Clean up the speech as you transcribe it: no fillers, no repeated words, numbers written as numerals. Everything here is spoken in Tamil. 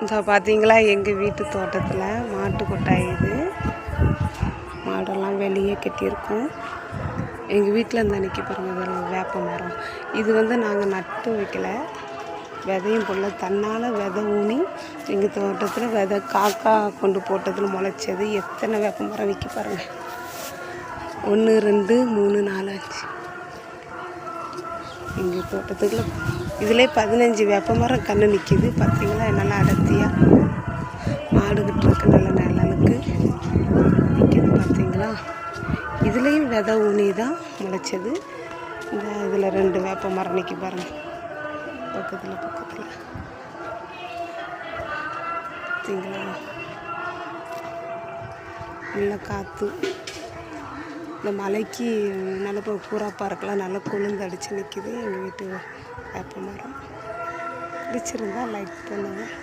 இந்த பார்த்தீங்களா எங்கள் வீட்டு தோட்டத்தில் மாட்டு கொட்டாய் இது. மாடெல்லாம் வெளியே கட்டியிருக்கோம். எங்கள் வீட்டில் இந்த அன்றைக்கி பாருங்கள் வேப்ப மரம். இது வந்து நாங்கள் நட்டு வைக்கல, விதையும் போடல, தன்னால் விதை ஊனி எங்கள் தோட்டத்தில் விதை காக்கா கொண்டு போட்டதில் முளைச்சது. எத்தனை வேப்ப மரம் நிற்கி பாருங்கள். 1 2 3 4 5 எங்கள் தோட்டத்துக்குள்ள இதிலே 15 வேப்ப மரம் கன்று நிற்கிது. பார்த்தீங்களா நல்லா அடர்த்தியாக மாடுகிட்டு இருக்கு, நல்ல நிழலுக்கு நிற்கிது. பார்த்தீங்களா இதுலேயும் விதை ஊனி தான் முளைச்சது. இந்த இதில் 2 வேப்ப மரம் நிற்கி பாருங்கள், பக்கத்தில் பார்த்தீங்களா நல்ல காற்று. இந்த மலைக்கு நல்ல பூரா பார்க்கலாம், நல்லா கொழுந்து அடித்து நிற்கிது எங்கள் வீட்டு வேப்ப மரம். பிடிச்சிருந்தா லைக் பண்ணுங்கள்.